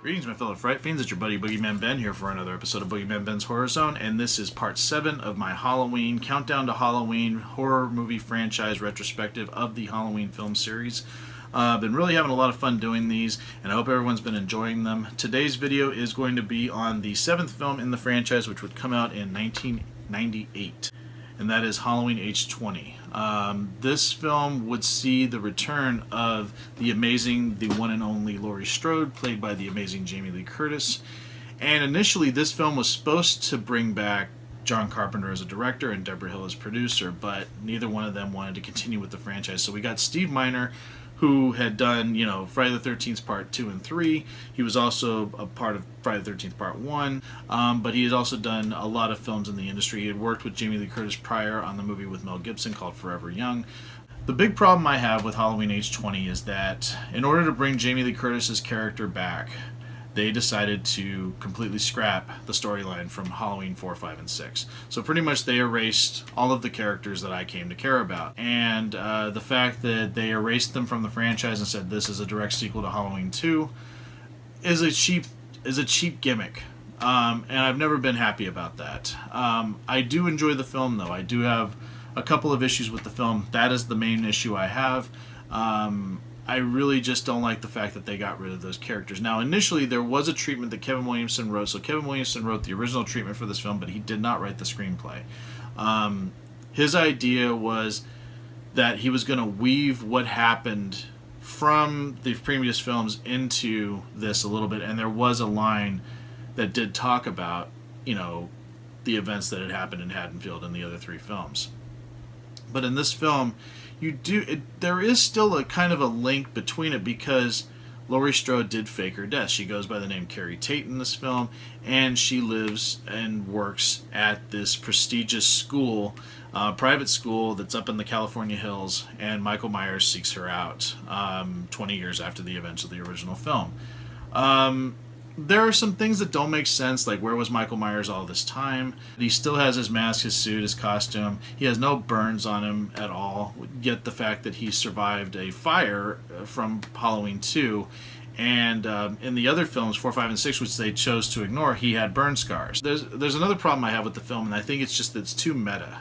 Greetings, my fellow Fright Fiends. It's your buddy BoogeyMan Ben here for another episode of BoogeyMan Ben's Horror Zone, and this is part 7 of my Halloween Countdown to Halloween horror movie franchise retrospective of the Halloween film series. I've been really having a lot of fun doing these, and I hope everyone's been enjoying them. Today's video is going to be on the 7th film in the franchise, which would come out in 1998, and that is Halloween H20. This film would see the return of the one and only Laurie Strode, played by the amazing Jamie Lee Curtis. And initially, this film was supposed to bring back John Carpenter as a director and Deborah Hill as producer, but neither one of them wanted to continue with the franchise. So we got Steve Miner, who had done, Friday the 13th Part 2 and 3. He was also a part of Friday the 13th Part 1, but he had also done a lot of films in the industry. He had worked with Jamie Lee Curtis prior on the movie with Mel Gibson called Forever Young. The big problem I have with Halloween H20 is that in order to bring Jamie Lee Curtis's character back, they decided to completely scrap the storyline from Halloween 4, 5, and 6. So pretty much they erased all of the characters that I came to care about. And the fact that they erased them from the franchise and said this is a direct sequel to Halloween 2 is a cheap gimmick. And I've never been happy about that. I do enjoy the film, though. I do have a couple of issues with the film. That is the main issue I have. I really just don't like the fact that they got rid of those characters. Now, initially, there was a treatment that Kevin Williamson wrote. So Kevin Williamson wrote the original treatment for this film, but he did not write the screenplay. His idea was that he was going to weave what happened from the previous films into this a little bit, and there was a line that did talk about, the events that had happened in Haddonfield in the other 3 films. But in this film, there is still a kind of a link between it because Laurie Strode did fake her death. She goes by the name Carrie Tate in this film, and she lives and works at this prestigious school, private school that's up in the California hills, and Michael Myers seeks her out 20 years after the events of the original film. There are some things that don't make sense, like where was Michael Myers all this time? He still has his mask, his suit, his costume. He has no burns on him at all, yet the fact that he survived a fire from Halloween 2. And in the other films, 4, 5, and 6, which they chose to ignore, he had burn scars. There's another problem I have with the film, and I think it's just that it's too meta.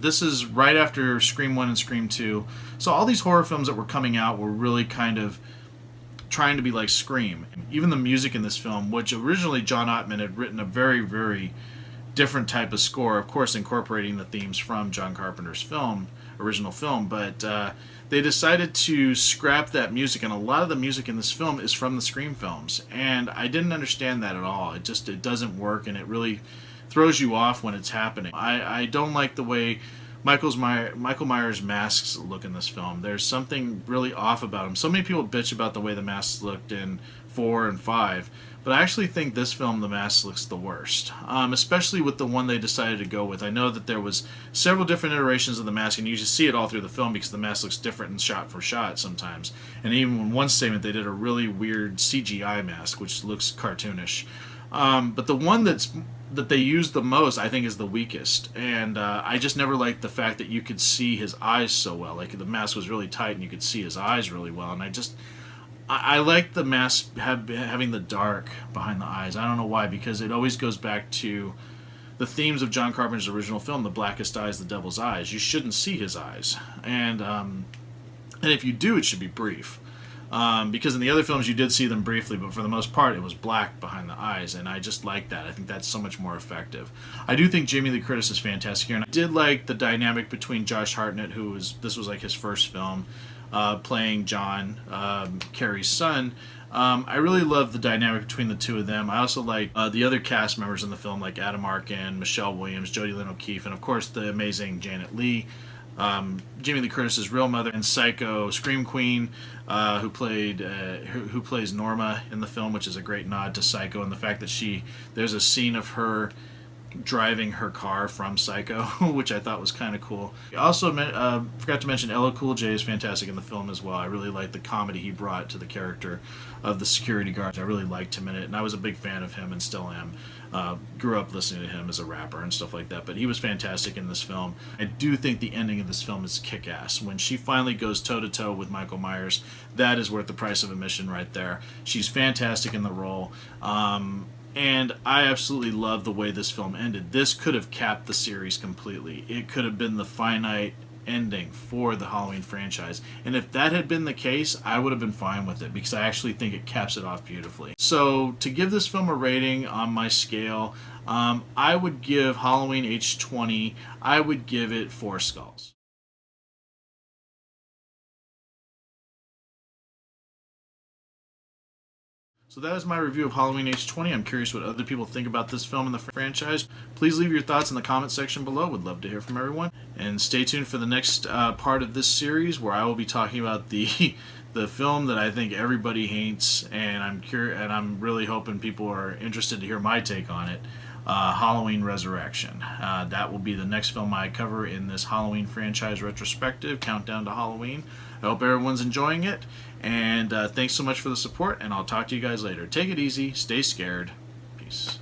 This is right after Scream 1 and Scream 2. So all these horror films that were coming out were really kind of trying to be like Scream. Even the music in this film, which originally John Ottman had written a very, very different type of score, of course incorporating the themes from John Carpenter's original film, but they decided to scrap that music, and a lot of the music in this film is from the Scream films, and I didn't understand that at all. It doesn't work, and it really throws you off when it's happening. I don't like the way Michael Myers' masks look in this film. There's something really off about them. So many people bitch about the way the masks looked in 4 and 5, but I actually think this film the mask looks the worst, especially with the one they decided to go with. I know that there was several different iterations of the mask, and you just see it all through the film because the mask looks different in shot for shot sometimes. And even in one statement, they did a really weird CGI mask, which looks cartoonish. But the one that they use the most, I think, is the weakest. And I just never liked the fact that you could see his eyes so well. Like, the mask was really tight and you could see his eyes really well. And I like the mask having the dark behind the eyes. I don't know why, because it always goes back to the themes of John Carpenter's original film, The Blackest Eyes, The Devil's Eyes. You shouldn't see his eyes. And if you do, it should be brief. Because in the other films you did see them briefly, but for the most part it was black behind the eyes, and I just like that. I think that's so much more effective. I do think Jamie Lee Curtis is fantastic here, and I did like the dynamic between Josh Hartnett, this was like his first film, playing John, Carrie's son. I really love the dynamic between the two of them. I also like the other cast members in the film, like Adam Arkin, Michelle Williams, Jodie Lynn O'Keefe, and of course the amazing Janet Leigh. Jamie Lee Curtis's real mother and Psycho Scream Queen, who plays Norma in the film, which is a great nod to Psycho, and the fact that there's a scene of her driving her car from Psycho, which I thought was kind of cool. I also forgot to mention LL Cool J is fantastic in the film as well. I really liked the comedy he brought to the character of the security guard. I really liked him in it, and I was a big fan of him and still am. Grew up listening to him as a rapper and stuff like that, but he was fantastic in this film. I do think the ending of this film is kick-ass. When she finally goes toe-to-toe with Michael Myers, that is worth the price of admission right there. She's fantastic in the role. And I absolutely love the way this film ended. This could have capped the series completely. It could have been the finite ending for the Halloween franchise. And if that had been the case, I would have been fine with it because I actually think it caps it off beautifully. So to give this film a rating on my scale, I would give Halloween H20, I would give it 4 skulls. So that is my review of Halloween H20. I'm curious what other people think about this film and the franchise. Please leave your thoughts in the comment section below. Would love to hear from everyone. And stay tuned for the next part of this series where I will be talking about the film that I think everybody hates, and I'm really hoping people are interested to hear my take on it. Halloween Resurrection. That will be the next film I cover in this Halloween franchise retrospective, Countdown to Halloween. I hope everyone's enjoying it, and thanks so much for the support, and I'll talk to you guys later. Take it easy, stay scared, peace.